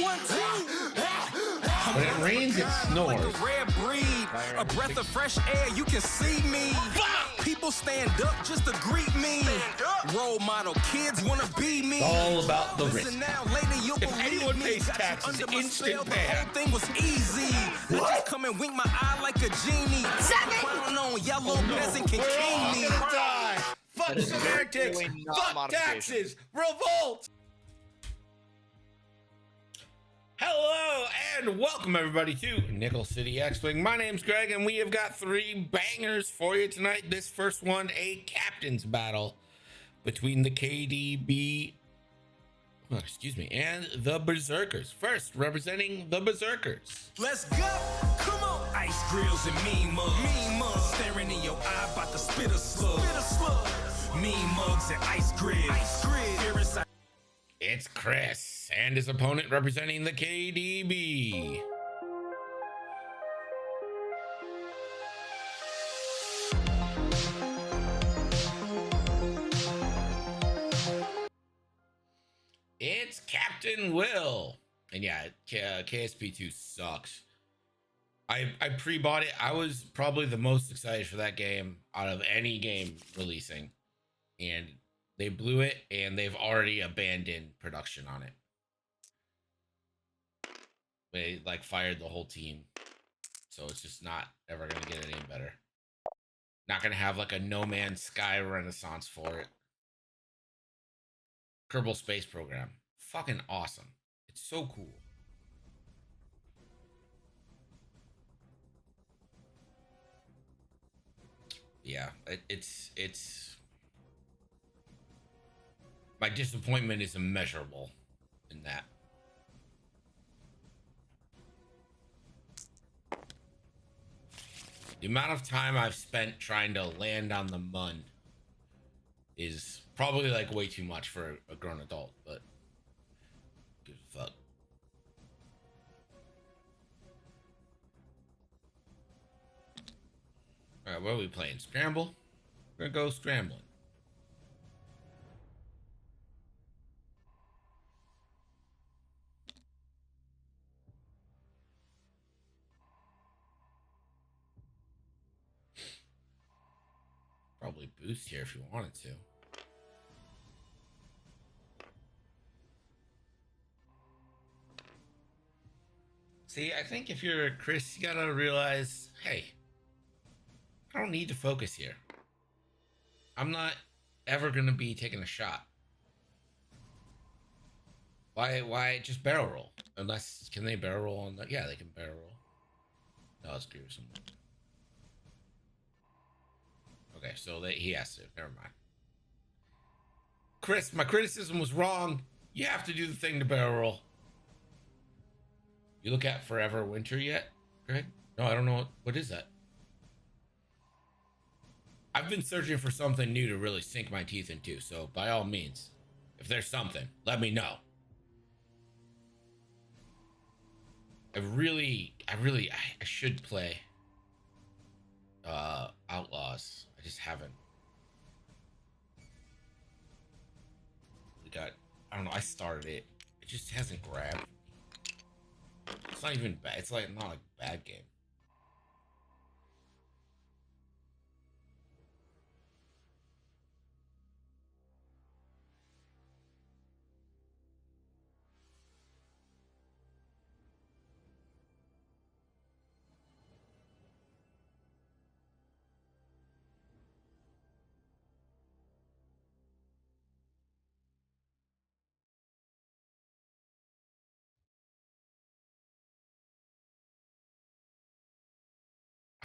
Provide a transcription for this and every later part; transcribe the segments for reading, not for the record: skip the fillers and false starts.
1, 2. When it rains, it snores. Like a rare breed, a breath of fresh air, you can see me. People stand up just to greet me. Role model kids wanna be me. It's all about the risk. Listen now, later you'll If believe anyone me. pays Got you taxes, under my instant spell, the ban. whole thing was easy. I just come and wink my eye like a genie. 7. Crown on, yellow peasant can We're king all me. gonna die. Fuck That is semantics. really not Fuck modification. taxes. Revolt. Hello and welcome everybody to Nickel City X-Wing. My name's Greg and we have got 3 bangers for you tonight. This first one, a captain's battle between the KDB, and the Berserkers. First, representing the Berserkers. Let's go. Come on. Ice grills and mean mugs. Mean mugs. Staring in your eye, about to spit a slug. Spit a slug. Mean mugs and ice grills. Ice grills. Here inside. It's Chris and his opponent representing the KDB. It's Captain Will. And yeah, KSP2 sucks. I pre-bought it. I was probably the most excited for that game out of any game releasing. And they blew it, and they've already abandoned production on it. They like fired the whole team. So it's just not ever gonna get any better. Not gonna have like a No Man's Sky renaissance for it. Kerbal Space Program. Fucking awesome. It's so cool. Yeah, it's my disappointment is immeasurable in that. The amount of time I've spent trying to land on the mun is probably like way too much for a grown adult, but give a fuck. All right, what are we playing? Scramble? We're gonna go scrambling. Probably boost here if you wanted to. See, I think if you're Chris, you gotta realize, hey, I don't need to focus here. I'm not ever gonna be taking a shot. Why just barrel roll? Unless, can they barrel roll on that? Yeah, they can barrel roll. No, screw someone. Okay, so he has to. Never mind. Chris, my criticism was wrong. You have to do the thing to barrel roll. You look at Forever Winter yet, Greg? No, I don't know. What is that? I've been searching for something new to really sink my teeth into, so by all means, if there's something, let me know. I should play Outlaws. I just haven't. I don't know, I started it. It just hasn't grabbed. It's not even bad. It's like not a bad game.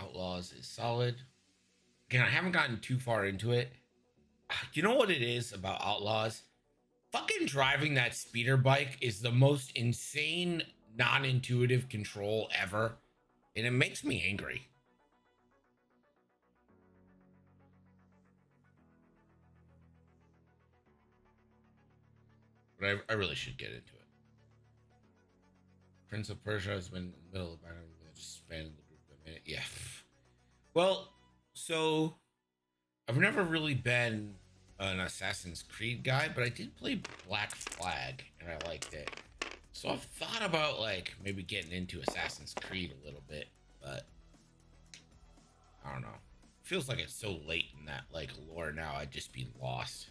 Outlaws is solid. Again, I haven't gotten too far into it. You know what it is about Outlaws? Fucking driving that speeder bike is the most insane, non-intuitive control ever. And it makes me angry. But I really should get into it. Prince of Persia has been in the middle of the battle. Just expanded the group a minute. Yeah. Well, so I've never really been an Assassin's Creed guy, but I did play Black Flag and I liked it. So I've thought about like maybe getting into Assassin's Creed a little bit, but I don't know. Feels like it's so late in that like lore now. I'd just be lost.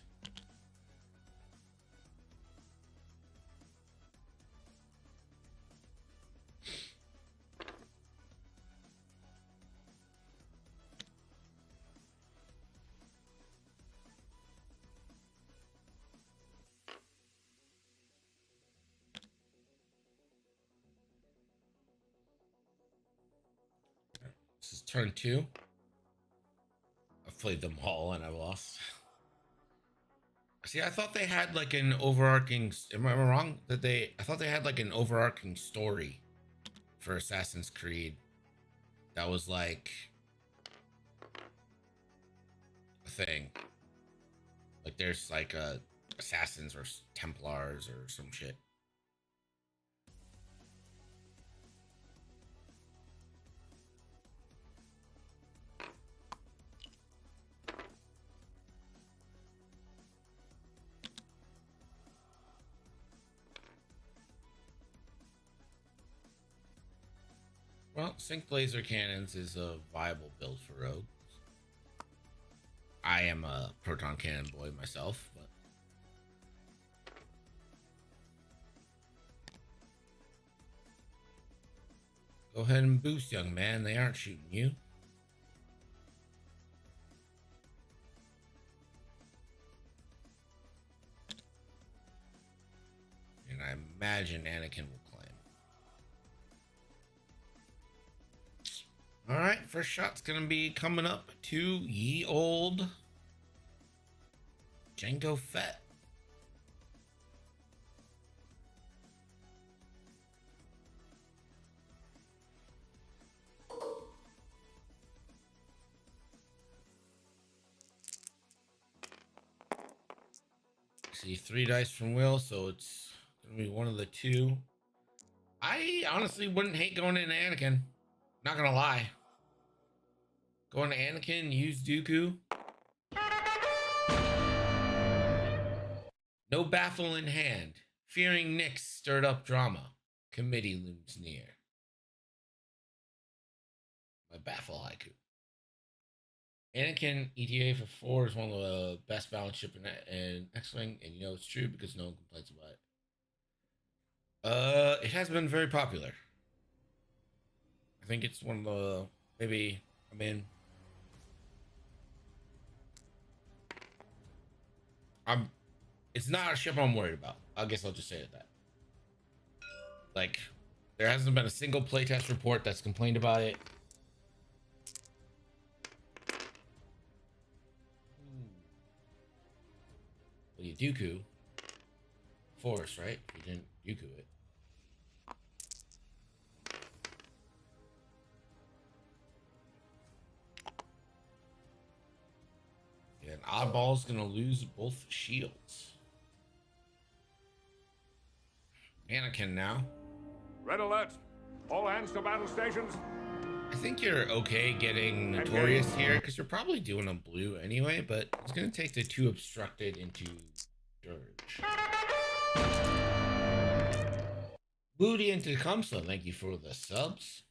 This is turn 2. I've played them all and I've lost. See, I thought they had like an overarching. Am I wrong? That they? I thought they had like an overarching story for Assassin's Creed. That was like a thing. Like there's like assassins or Templars or some shit. Well, synced laser cannons is a viable build for rogues. I am a proton cannon boy myself, but go ahead and boost, young man. They aren't shooting you. And I imagine Anakin will claim. All right, first shot's gonna be coming up to ye old Jango Fett. See 3 dice from Will, so it's gonna be one of the two. I honestly wouldn't hate going into Anakin. Not gonna lie. Going to Anakin, use Dooku. No baffle in hand. Fearing Nyx stirred up drama. Committee looms near. My baffle haiku. Anakin ETA for 4 is one of the best balanced ship in X-Wing, and you know it's true because no one complains about it. It has been very popular. I think it's one of the maybe. I mean, It's not a ship I'm worried about. I guess I'll just say it that. Like, there hasn't been a single playtest report that's complained about it. Well, you Dooku. Force, right? You didn't Dooku it. And Oddball's gonna lose both shields. Anakin now. Red alert! All hands to battle stations. I think you're okay getting Notorious here because you're probably doing a blue anyway, but it's gonna take the 2 obstructed into Dirge. Booty into Tecumseh, thank you for the subs.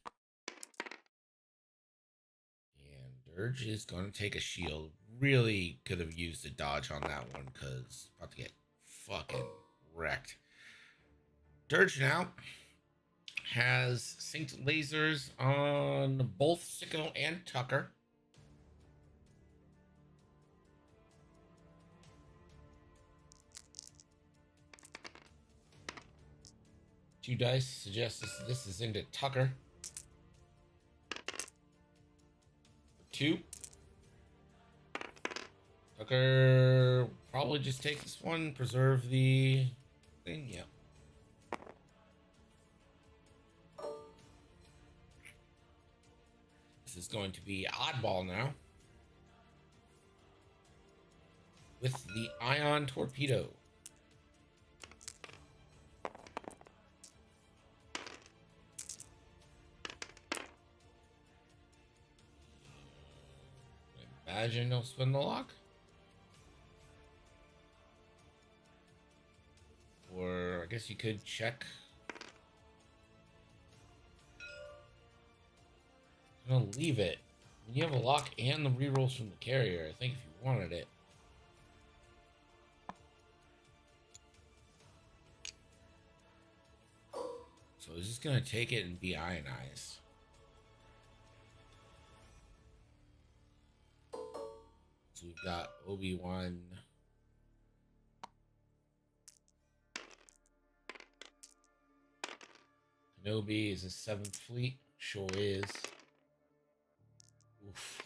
And Dirge is gonna take a shield. Really could have used a dodge on that one because about to get fucking wrecked. Dirge now has synced lasers on both Sicko and Tucker. Two dice suggests this is into Tucker. 2. Tucker probably just take this one, preserve the thing. Yeah. This is going to be Oddball now with the Ion Torpedo. Imagine he'll spin the lock. Or I guess you could check I'm gonna leave it. You have a lock and the rerolls from the carrier, I think, if you wanted it. So it's just gonna take it and be ionized. So we've got Obi-Wan. Kenobi is the 7th fleet. Sure is. Oof.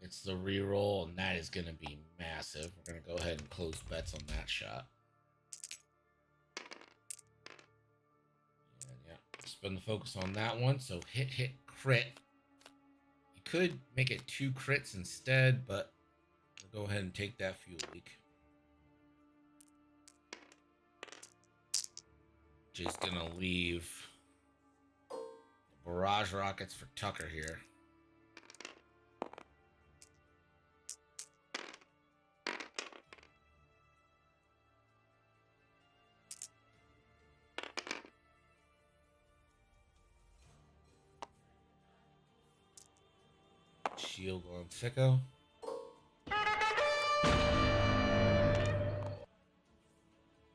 It's the reroll, and that is going to be massive. We're going to go ahead and close bets on that shot. And yeah, spend the focus on that one. So hit, crit. You could make it 2 crits instead, but we'll go ahead and take that fuel leak. Just going to leave the barrage rockets for Tucker here. Shield on Sicko.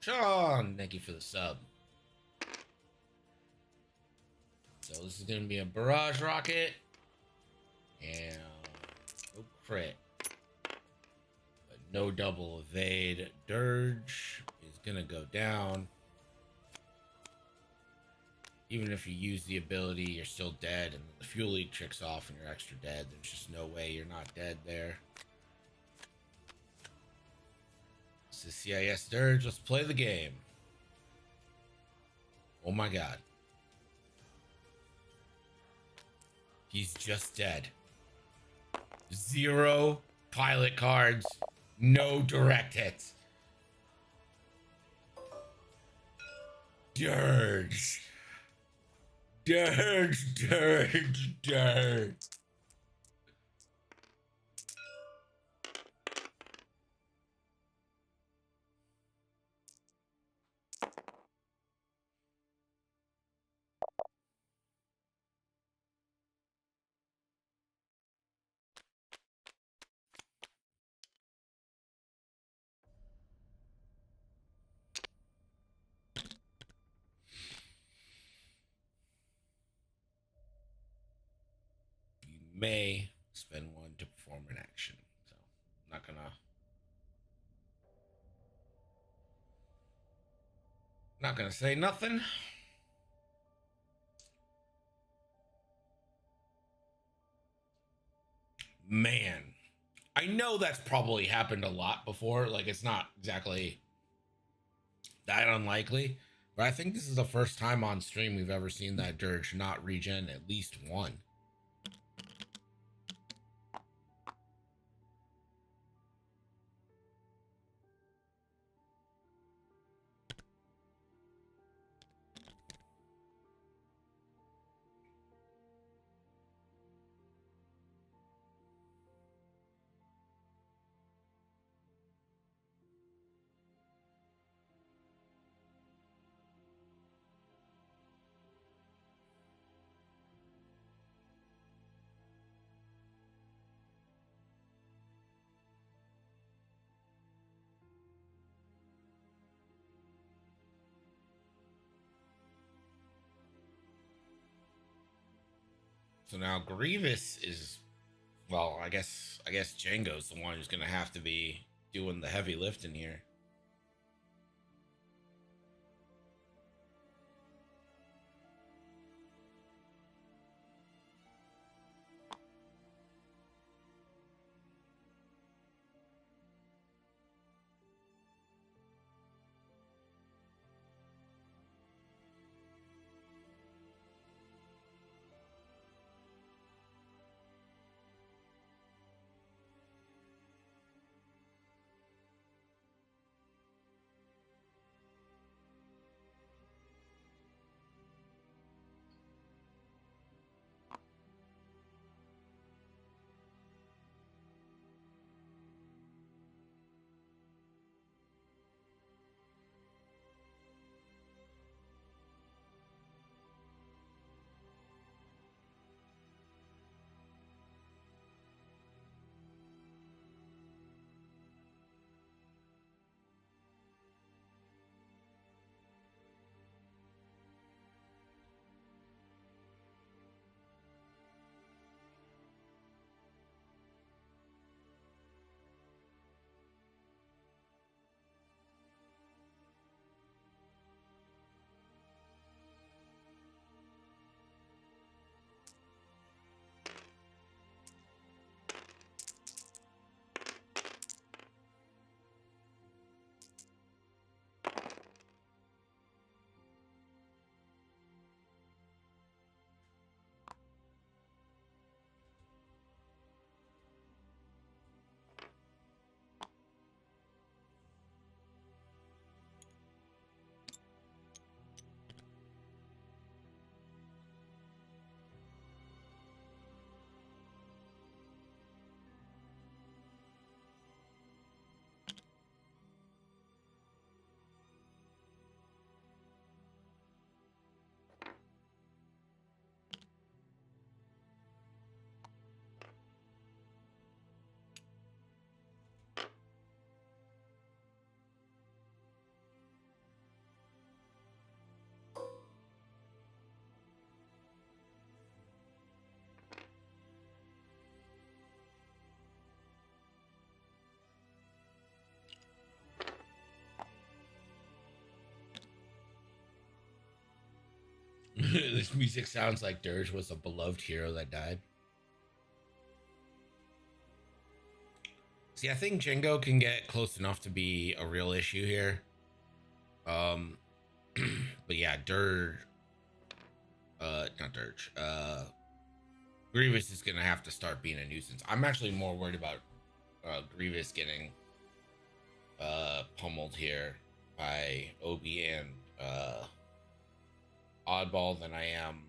Sean, thank you for the sub. So this is going to be a barrage rocket. And no crit. But no double evade. Dirge is going to go down. Even if you use the ability, you're still dead, and the fuel leak tricks off and you're extra dead. There's just no way you're not dead there. This is CIS Dirge. Let's play the game. Oh my god. He's just dead. 0 pilot cards. No direct hits. Dirge. Dirge. You may spend 1 to perform an action. So I'm not gonna say nothing. Man, I know that's probably happened a lot before. Like, it's not exactly that unlikely, but I think this is the first time on stream we've ever seen that Dirge not regen at least 1. So now Grievous is, well, I guess Django's the one who's gonna have to be doing the heavy lifting here. This music sounds like Dirge was a beloved hero that died. See, I think Django can get close enough to be a real issue here. But yeah, Dirge, not Dirge, Grievous is gonna have to start being a nuisance. I'm actually more worried about Grievous getting pummeled here by Obi and Oddball than I am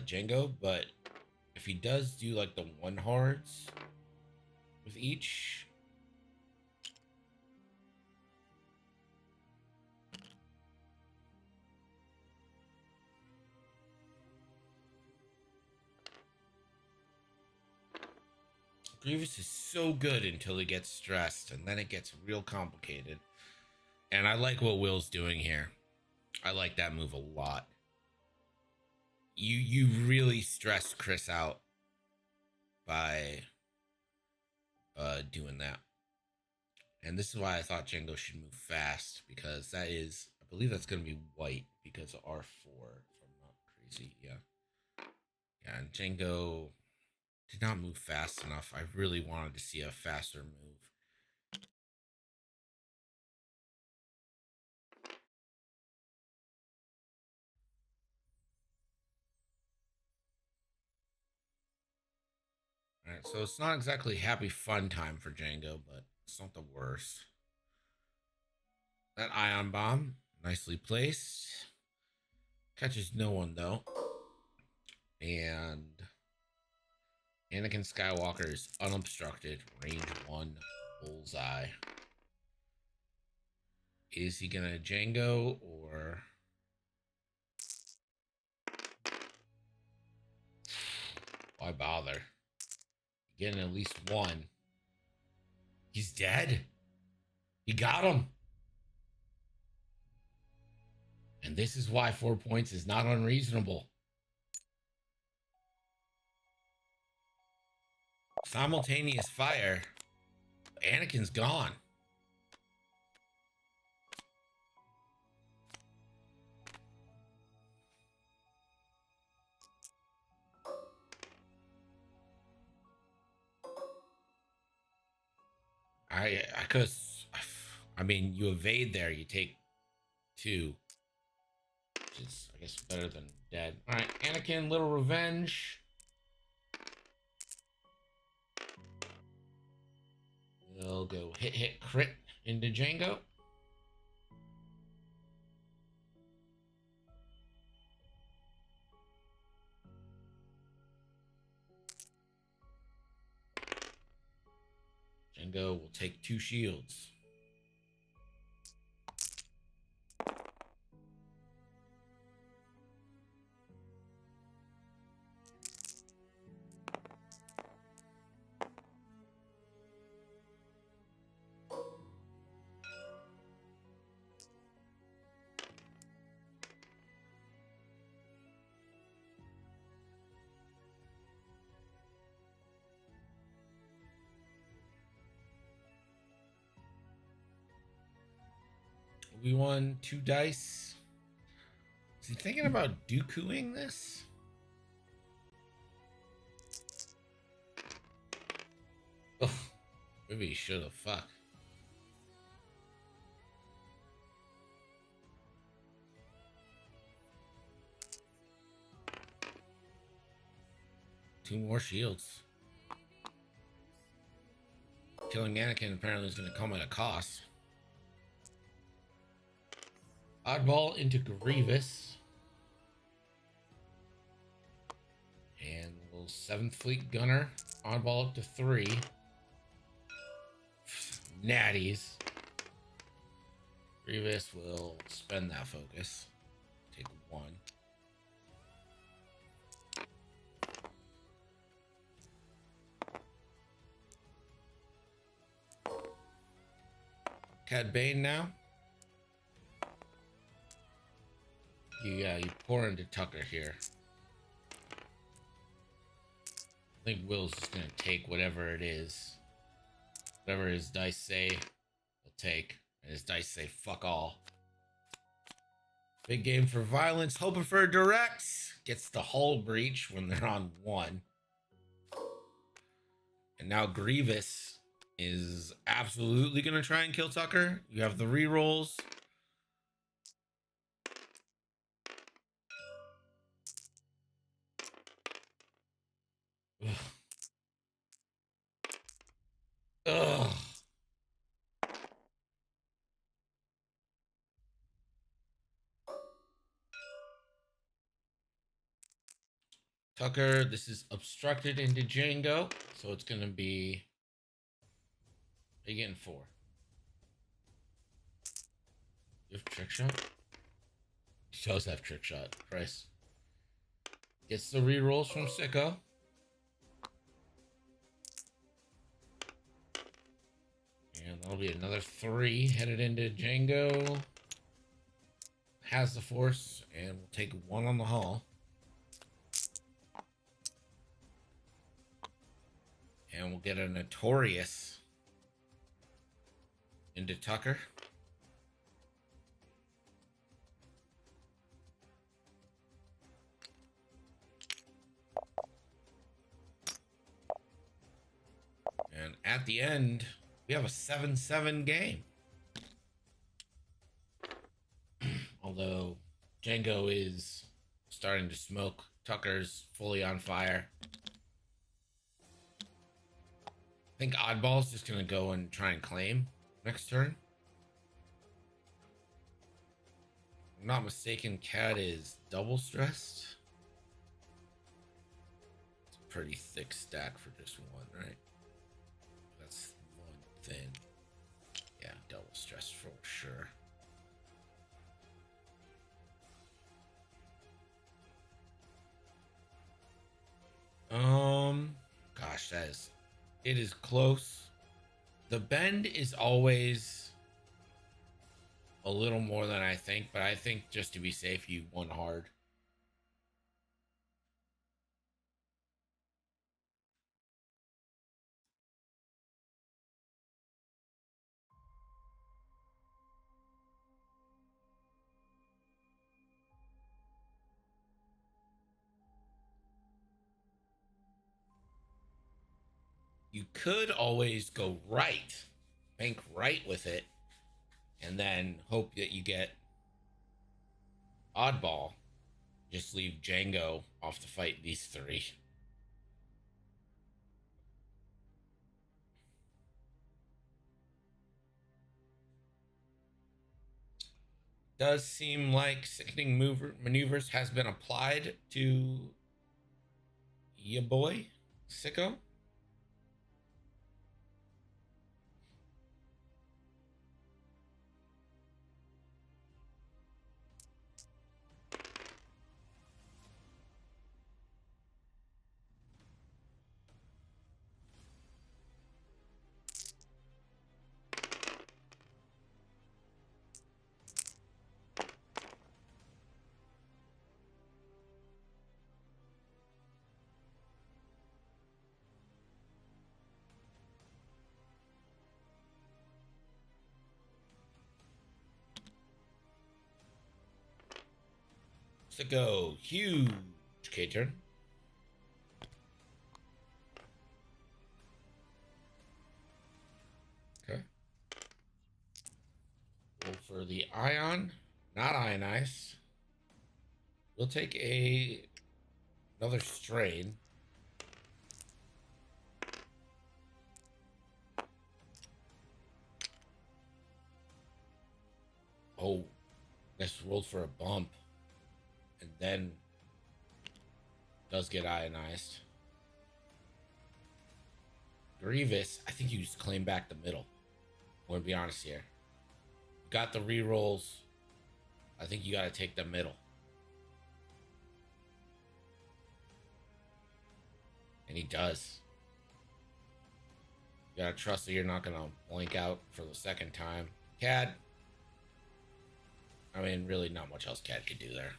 Django. But if he does do like the one hards with each, Grievous is so good until he gets stressed, and then it gets real complicated. And I like what Will's doing here. I like that move a lot. You really stress Chris out by doing that. And this is why I thought Django should move fast, because that is, I believe that's going to be white because of R4, if I'm not crazy. Yeah, and Django did not move fast enough. I really wanted to see a faster move. All right, so it's not exactly happy fun time for Django, but it's not the worst. That ion bomb, nicely placed. Catches no one though. And Anakin Skywalker is unobstructed, range 1, bullseye. Is he gonna Django or... Why bother? Getting at least one. He's dead. He got him. And this is why 4 points is not unreasonable. Simultaneous fire. Anakin's gone. I mean, you evade there, you take 2, which is, I guess, better than dead. All right, Anakin, little revenge. We'll go hit, crit into Django. Django will take 2 shields. We won 2 dice. Is he thinking about Dookuing this? Oh, maybe he should have. Fuck. Two more shields. Killing Anakin apparently is going to come at a cost. Oddball into Grievous. And little 7th Fleet Gunner. Oddball up to 3. Natties. Grievous will spend that focus. Take 1. Cad Bane now. You pour into Tucker here. I think Will's just gonna take whatever it is. Whatever his dice say, he'll take. And his dice say fuck all. Big game for violence. Hoping for a direct. Gets the hull breach when they're on 1. And now Grievous is absolutely going to try and kill Tucker. You have the rerolls. Ugh. Ugh. Tucker, this is obstructed into Django, so it's going to be. Are you getting 4? You have trick shot? He does have trick shot. Price. Gets the rerolls from Sicko. And that'll be another 3 headed into Django. Has the force, and we'll take 1 on the hull. And we'll get a Notorious into Tucker. And at the end, we have a 7-7 game. Although Django is starting to smoke, Tucker's fully on fire. I think Oddball's just going to go and try and claim next turn. If I'm not mistaken, Cat is double stressed. It's a pretty thick stack for just 1, right? That's 1 thin. Yeah, double stressed for sure. Gosh, it is close. The bend is always a little more than I think, but I think just to be safe, you won hard. You could always go right, bank right with it, and then hope that you get Oddball. Just leave Django off to fight these 3. Does seem like sickening maneuvers has been applied to ya boy, Sicko. Sicko, huge K-turn. Okay. Go for the Ion, not Ionize. We'll take another Strain. Oh, this rolled for a bump. And then does get ionized. Grievous, I think you just claim back the middle. I'm going to be honest here. Got the rerolls. I think you got to take the middle. And he does. You got to trust that you're not going to blank out for the 2nd time. Cad. I mean, really not much else Cad could do there.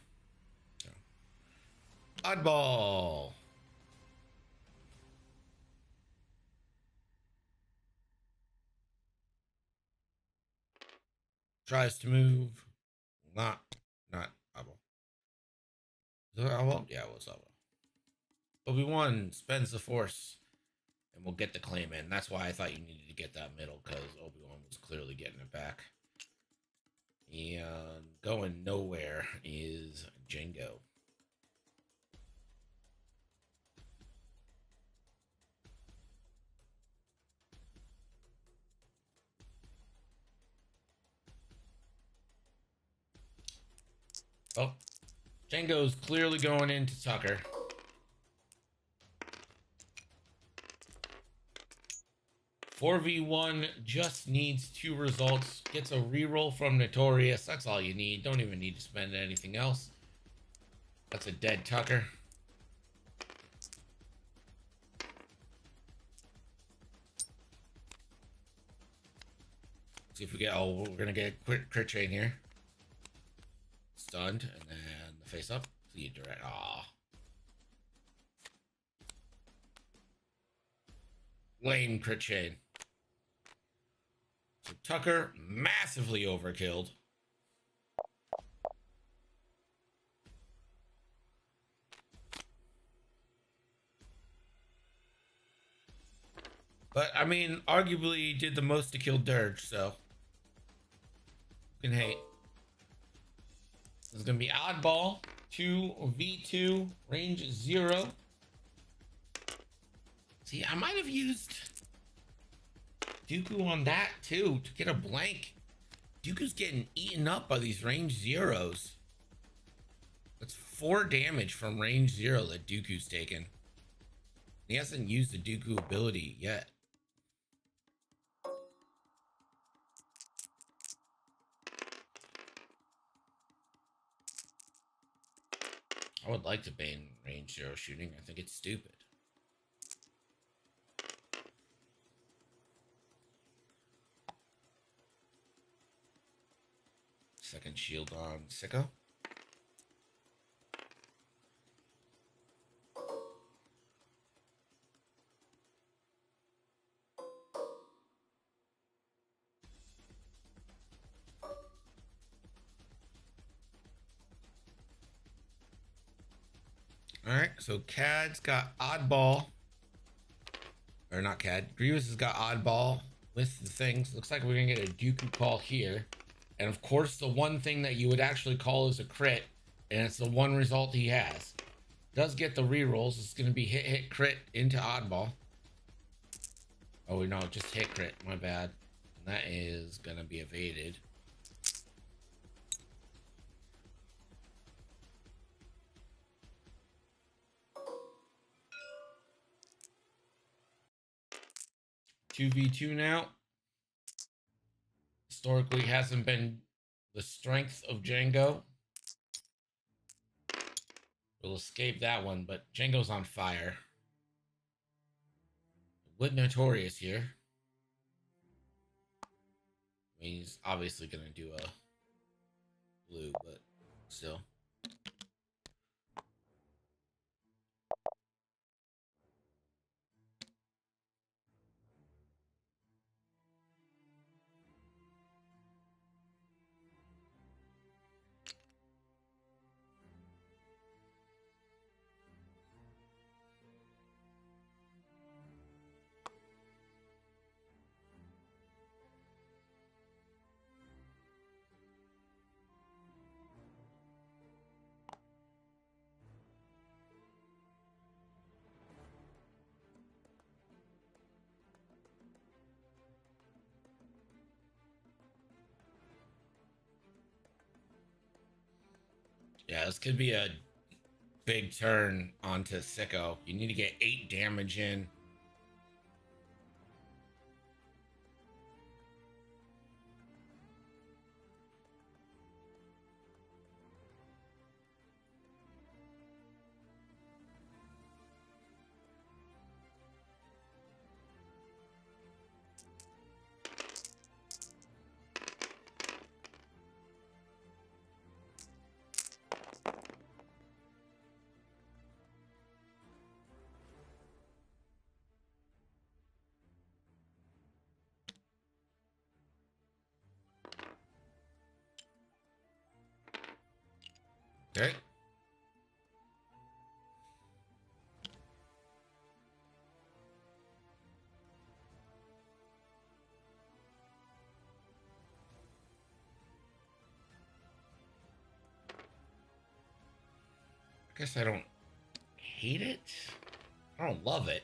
Oddball. Tries to move. Not Not Oddball. Is it Oddball? Yeah, it was Oddball. Obi-Wan spends the Force and we'll get the claim in. That's why I thought you needed to get that middle, because Obi-Wan was clearly getting it back. And going nowhere is Jango. Oh, Jango's clearly going into Tucker. "4v1 just needs 2 results. Gets a reroll from Notorious. That's all you need. Don't even need to spend anything else. That's a dead Tucker. See if we get... Oh, we're going to get a crit chain here. Stunned. And then the face up. See you direct. Aw. Lame crit chain. So Tucker massively overkilled. But, I mean, arguably he did the most to kill Dirge, so... You can hate. This is going to be Oddball. 2v2. Range 0. See, I might have used Dooku on that, too, to get a blank. Dooku's getting eaten up by these range 0s. That's 4 damage from range 0 that Dooku's taken. He hasn't used the Dooku ability yet. I would like to ban range 0 shooting. I think it's stupid. Second shield on Sicko. Alright, so Cad's got Oddball. Or not Cad. Grievous has got Oddball with the things. Looks like we're going to get a Dooku call here. And of course, the one thing that you would actually call is a crit. And it's the one result he has. Does get the rerolls. It's going to be hit, hit, crit into Oddball. Oh, no, just hit, crit. My bad. And that is going to be evaded. "2v2 now." Historically hasn't been the strength of Jango. We'll escape that one, but Jango's on fire. With Notorious here. I mean, he's obviously going to do a blue, but still. Yeah, this could be a big turn onto Sicko. You need to get 8 damage in. Okay. I guess I don't hate it. I don't love it.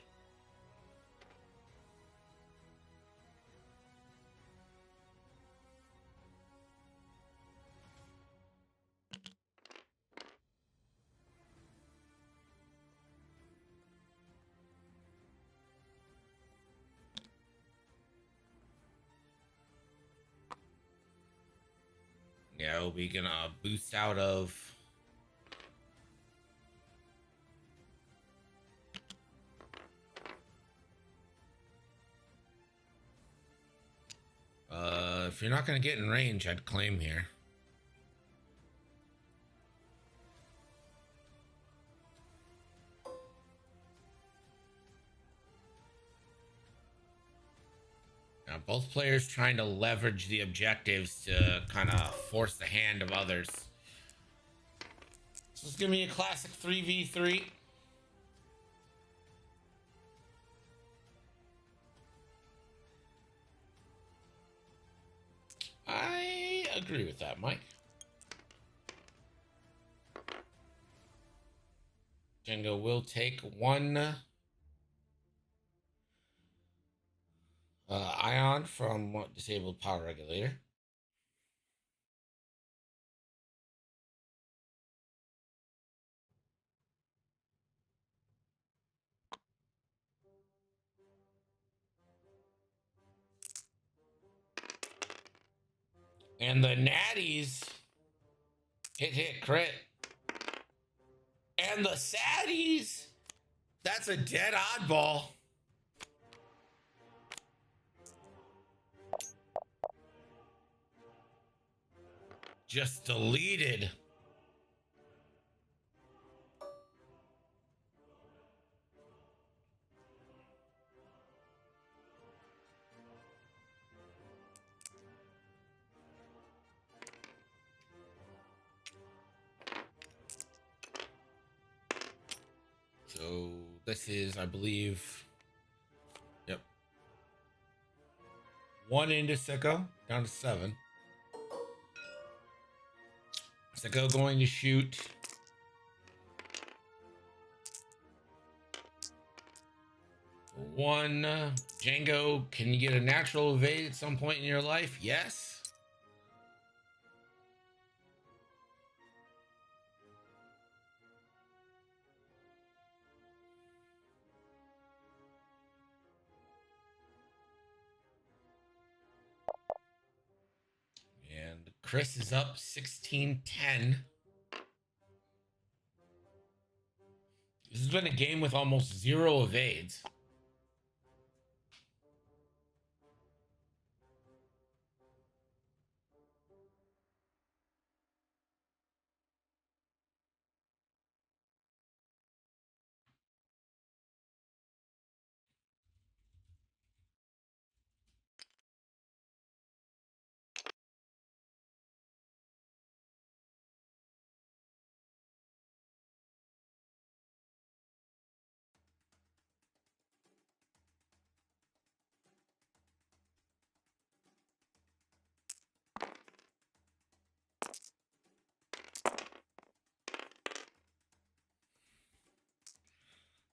Yeah, we can boost out of. If you're not gonna get in range, I'd claim here. Now, both players trying to leverage the objectives to kind of force the hand of others. So it's gonna be a classic 3v3. I agree with that, Mike. Django will take one ion from disabled power regulator. And the natties hit crit. And the saddies, that's a dead oddball. Just deleted. So this is, I believe, yep. One into Sicko, down to 7. Sicko going to shoot one. Django, can you get a natural evade at some point in your life? Yes. And Chris is up 16-10. This has been a game with almost 0 evades.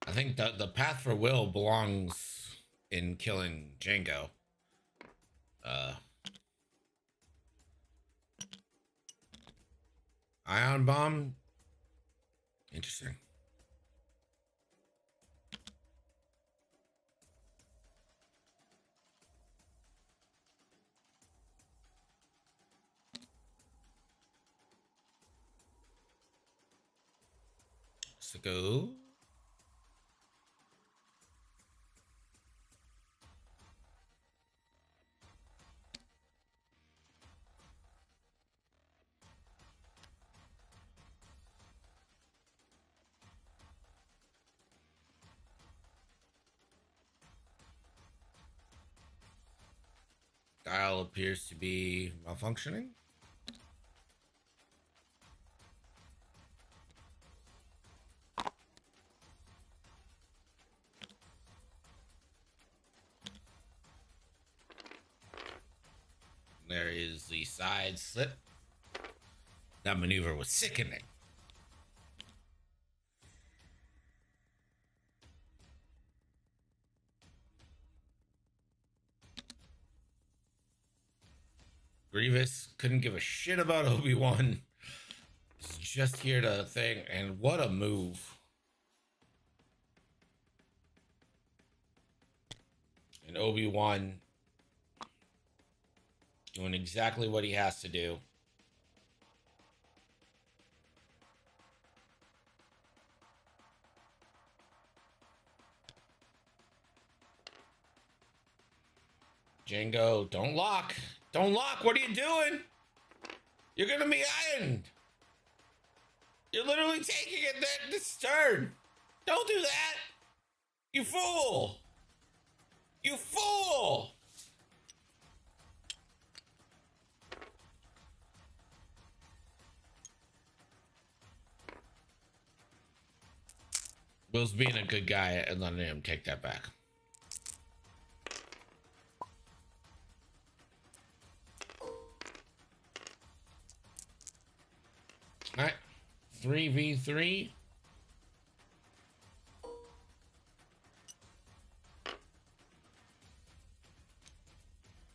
I think the path for Will belongs in killing Django. Ion bomb. Interesting. Sicko. Dial appears to be malfunctioning. the side slip. That maneuver was sickening. Grievous couldn't give a shit about Obi-Wan. He's just here to thing, and what a move. And Obi-Wan doing exactly what he has to do. Jango, don't lock. Don't lock. What are you doing? You're going to be ironed. You're literally taking it this turn. Don't do that. You fool. You fool. Will's being a good guy and letting him take that back. All right, 3v3.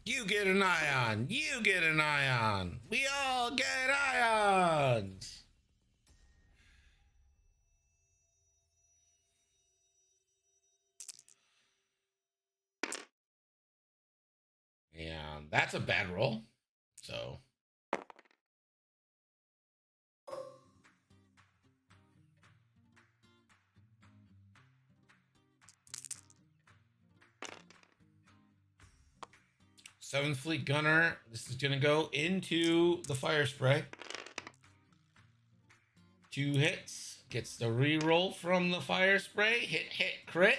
You get an ion. You get an ion. We all get ions. And that's a bad roll. So. Seventh Fleet Gunner. This is going to go into the fire spray. 2 hits. Gets the reroll from the fire spray. Hit, crit.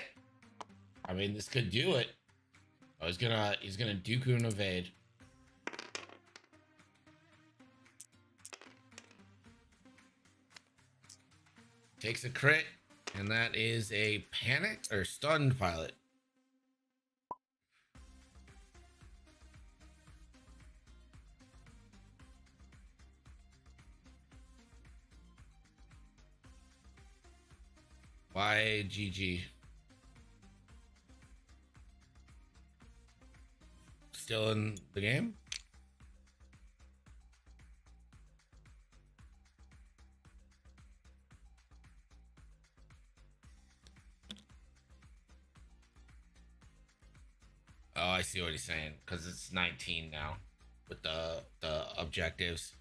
I mean, this could do it. Oh, he's gonna Dooku and evade. Takes a crit, and that is a panicked or stunned pilot. Why GG? Still in the game? Oh, I see what he's saying. Because it's 19 now with the objectives.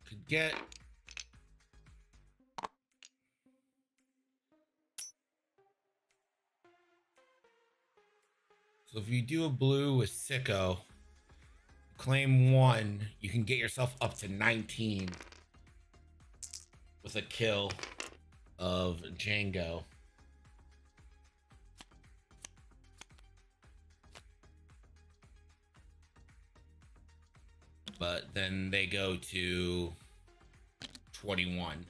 Could get... So if you do a blue with Sicko, claim 1, you can get yourself up to 19 with a kill of Jango. But then they go to 21.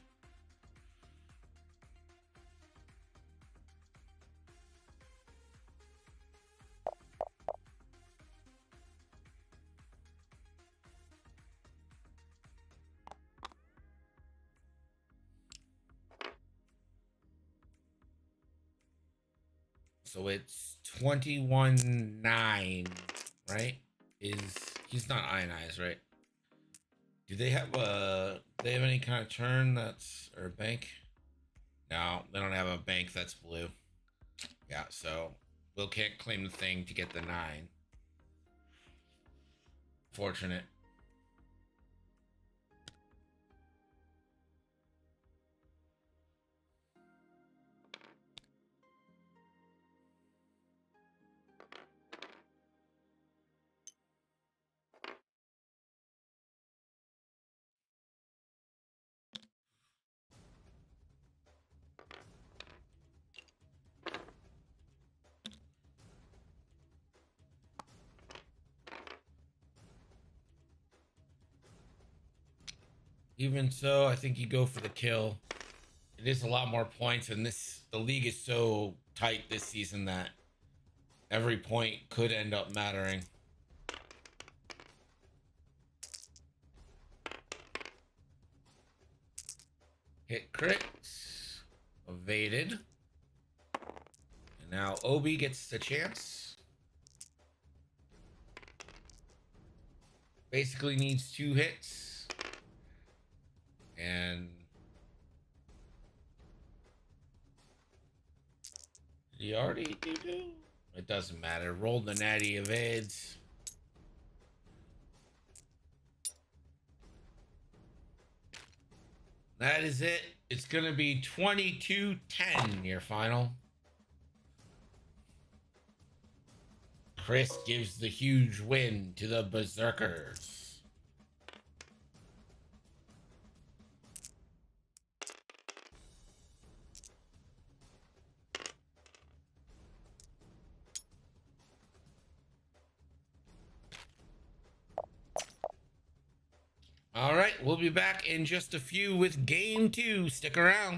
So it's 21-9, right? He's not ionized, right? Do they have any kind of turn that's or bank? No, they don't have a bank that's blue. Yeah, so Will can't claim the thing to get the 9. Fortunate. Even so, I think you go for the kill. It is a lot more points, and the league is so tight this season that Every point could end up mattering. Hit crits. Evaded. And now Obi gets the chance. Basically needs 2 hits. And did he already do? It doesn't matter. Rolled the natty, evades. That is it. It's going to be 22-10, your final. Chris gives the huge win to the Berserkers. All right, we'll be back in just a few with game 2. Stick around.